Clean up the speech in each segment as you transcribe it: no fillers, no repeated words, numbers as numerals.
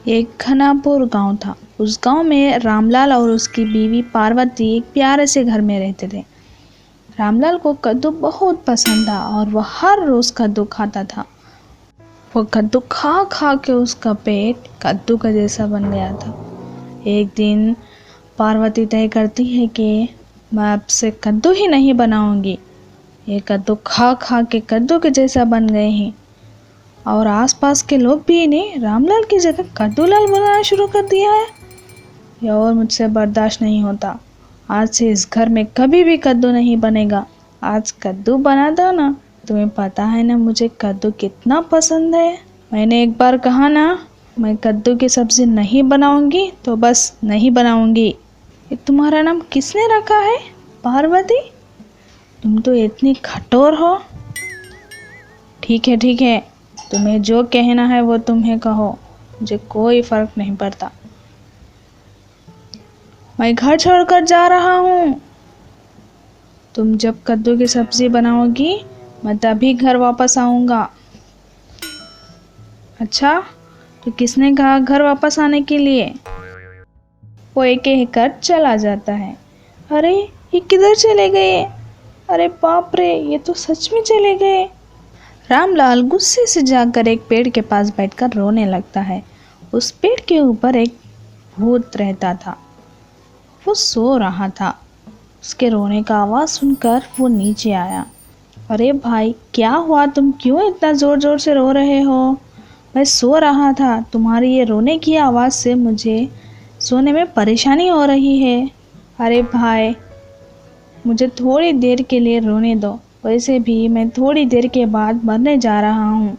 एक घनापुर गांव था। उस गांव में रामलाल और उसकी बीवी पार्वती एक प्यारे से घर में रहते थे। रामलाल को कद्दू बहुत पसंद था और वह हर रोज कद्दू खाता था। वो कद्दू खा खा के उसका पेट कद्दू का जैसा बन गया था। एक दिन पार्वती तय करती है कि मैं अब से कद्दू ही नहीं बनाऊंगी। ये कद्दू खा खा के कद्दू के जैसा बन गए हैं और आसपास के लोग भी इन्हें रामलाल की जगह कद्दूलाल बुलाना शुरू कर दिया है। यह और मुझसे बर्दाश्त नहीं होता। आज से इस घर में कभी भी कद्दू नहीं बनेगा। आज कद्दू बना दो ना। तुम्हें पता है ना मुझे कद्दू कितना पसंद है। मैंने एक बार कहा ना मैं कद्दू की सब्जी नहीं बनाऊंगी तो बस नहीं बनाऊंगी। ये तुम्हारा नाम किसने रखा है पार्वती? तुम तो इतनी कठोर हो। ठीक है ठीक है, तुम्हें जो कहना है वो तुम्हें कहो, मुझे कोई फर्क नहीं पड़ता। मैं घर छोड़कर जा रहा हूँ। तुम जब कद्दू की सब्जी बनाओगी मैं तभी घर वापस आऊँगा। अच्छा, तो किसने कहा घर वापस आने के लिए? वो एक कहकर चला जाता है। अरे ये किधर चले गए? अरे बाप रे, ये तो सच में चले गए। रामलाल गुस्से से जाकर एक पेड़ के पास बैठकर रोने लगता है। उस पेड़ के ऊपर एक भूत रहता था। वो सो रहा था। उसके रोने का आवाज़ सुनकर वो नीचे आया। अरे भाई, क्या हुआ? तुम क्यों इतना ज़ोर ज़ोर से रो रहे हो? मैं सो रहा था। तुम्हारी ये रोने की आवाज़ से मुझे सोने में परेशानी हो रही है। अरे भाई, मुझे थोड़ी देर के लिए रोने दो। वैसे भी मैं थोड़ी देर के बाद मरने जा रहा हूँ।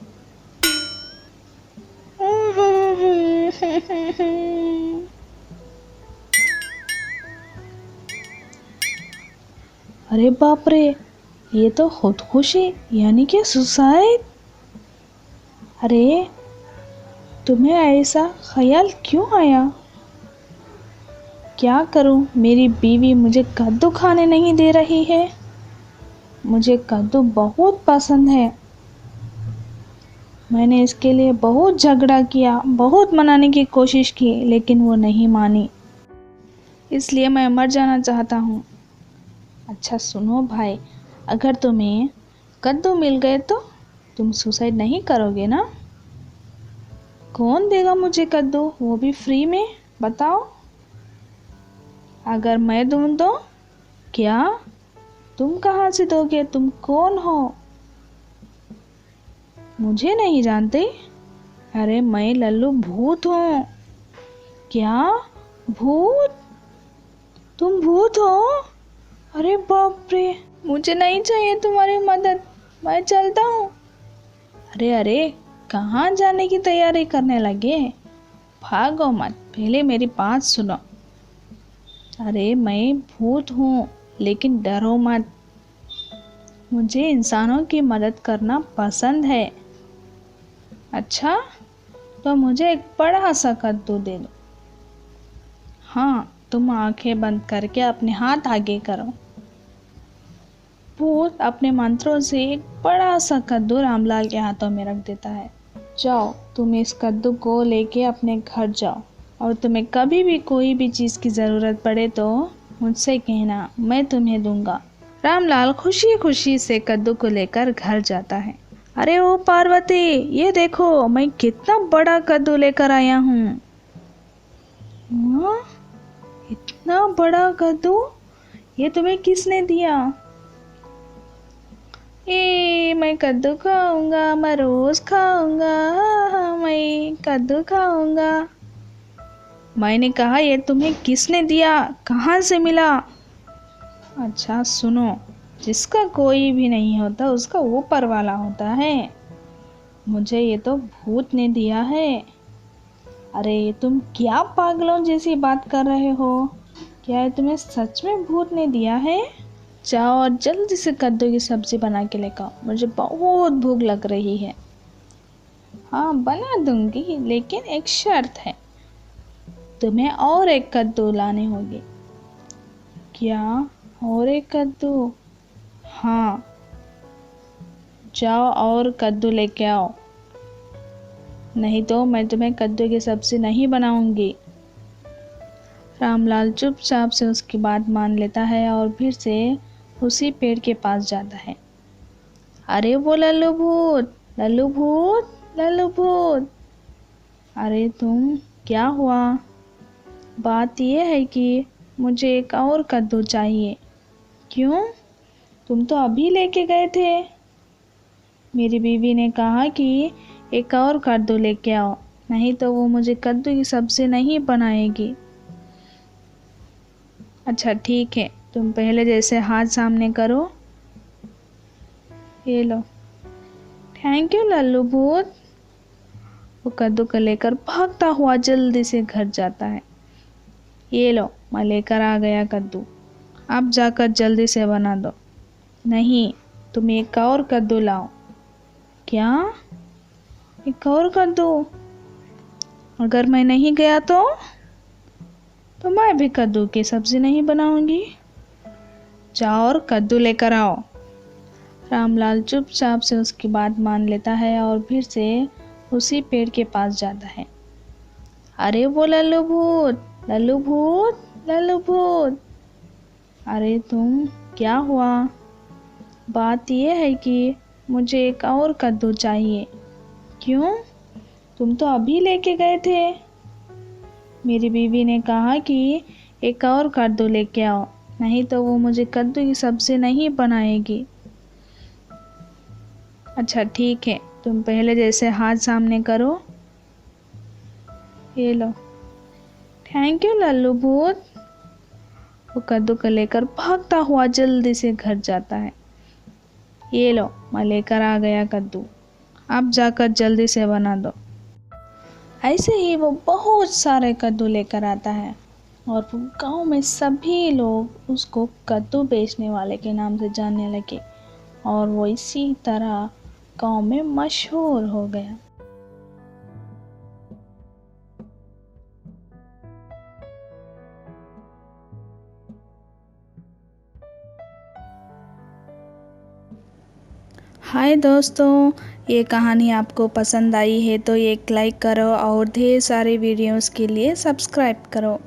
अरे बाप रे, ये तो खुदकुशी यानी कि सुसाइड। अरे तुम्हें ऐसा ख्याल क्यों आया? क्या करूं, मेरी बीवी मुझे कद्दू खाने नहीं दे रही है। मुझे कद्दू बहुत पसंद है। मैंने इसके लिए बहुत झगड़ा किया, बहुत मनाने की कोशिश की, लेकिन वो नहीं मानी। इसलिए मैं मर जाना चाहता हूँ। अच्छा सुनो भाई, अगर तुम्हें कद्दू मिल गए तो तुम सुसाइड नहीं करोगे ना? कौन देगा मुझे कद्दू, वो भी फ्री में? बताओ। अगर मैं दूँ तो? क्या? तुम कहाँ से दोगे? तुम कौन हो? मुझे नहीं जानते? अरे मैं लल्लू भूत हूँ। क्या? भूत? तुम भूत हो? अरे बाप रे, मुझे नहीं चाहिए तुम्हारी मदद, मैं चलता हूँ। अरे अरे, कहाँ जाने की तैयारी करने लगे? भागो मत, पहले मेरी बात सुनो। अरे मैं भूत हूँ, लेकिन डरो मत। मुझे इंसानों की मदद करना पसंद है। अच्छा, तो मुझे एक बड़ा सा कद्दू दे दो। हाँ, तुम आंखें बंद करके अपने हाथ आगे करो। भूत अपने मंत्रों से एक बड़ा सा कद्दू रामलाल के हाथों में रख देता है। जाओ, तुम इस कद्दू को लेके अपने घर जाओ और तुम्हें कभी भी कोई भी चीज़ की ज़रूरत पड़े तो मुझसे कहना, मैं तुम्हें दूंगा। रामलाल खुशी खुशी से कद्दू को लेकर घर जाता है। अरे ओ पार्वती, ये देखो मैं कितना बड़ा कद्दू लेकर आया हूँ। इतना बड़ा कद्दू, ये तुम्हें किसने दिया? मैं कद्दू खाऊंगा, मैं रोज खाऊंगा, मैं कद्दू खाऊंगा। मैंने कहा ये तुम्हें किसने दिया, कहाँ से मिला? अच्छा सुनो, जिसका कोई भी नहीं होता उसका ऊपर वाला होता है। मुझे ये तो भूत ने दिया है। अरे तुम क्या पागलों जैसी बात कर रहे हो? क्या ये तुम्हें सच में भूत ने दिया है? जाओ और जल्दी से कद्दू की सब्जी बना के लेकर आओ, मुझे बहुत भूख लग रही है। हाँ बना दूंगी, लेकिन एक शर्त है, तुम्हें और एक कद्दू लाने होंगे। क्या? और एक कद्दू? हाँ, जाओ और कद्दू लेके आओ। नहीं तो मैं तुम्हें कद्दू की सब्जी नहीं बनाऊंगी। रामलाल चुपचाप से उसकी बात मान लेता है और फिर से उसी पेड़ के पास जाता है। अरे वो लल्लू भूत, लल्लू भूत, लल्लू भूत, अरे तुम, क्या हुआ? बात यह है कि मुझे एक और कद्दू चाहिए। क्यों? तुम तो अभी लेके गए थे। मेरी बीवी ने कहा कि एक और कद्दू लेके आओ, नहीं तो वो मुझे कद्दू की सब्जी नहीं बनाएगी। अच्छा ठीक है, तुम पहले जैसे हाथ सामने करो। ये लो। थैंक यू लल्लू भूत। वो कद्दू को लेकर भागता हुआ जल्दी से घर जाता है। ये लो, मैं लेकर आ गया कद्दू, अब जाकर जल्दी से बना दो। नहीं, तुम एक और कद्दू लाओ। क्या? एक और कद्दू? अगर मैं नहीं गया तो मैं भी कद्दू की सब्जी नहीं बनाऊंगी। जाओ और कद्दू लेकर आओ। रामलाल चुपचाप से उसकी बात मान लेता है और फिर से उसी पेड़ के पास जाता है। अरे वो लल्लू भूत, लल्लू भूत, लल्लू भूत, अरे तुम, क्या हुआ? बात यह है कि मुझे एक और कद्दू चाहिए। क्यों? तुम तो अभी लेके गए थे। मेरी बीवी ने कहा कि एक और कद्दू लेके आओ, नहीं तो वो मुझे कद्दू की सब्जी नहीं बनाएगी। अच्छा ठीक है, तुम पहले जैसे हाथ सामने करो। ये लो। थैंक यू लल्लू भूत। वो कद्दू को लेकर भागता हुआ जल्दी से घर जाता है। ये लो, मैं लेकर आ गया कद्दू, अब जाकर जल्दी से बना दो। ऐसे ही वो बहुत सारे कद्दू लेकर आता है और वो गांव में सभी लोग उसको कद्दू बेचने वाले के नाम से जानने लगे और वो इसी तरह गांव में मशहूर हो गया। हाय दोस्तों, ये कहानी आपको पसंद आई है तो एक लाइक करो और ढेर सारे वीडियोस के लिए सब्सक्राइब करो।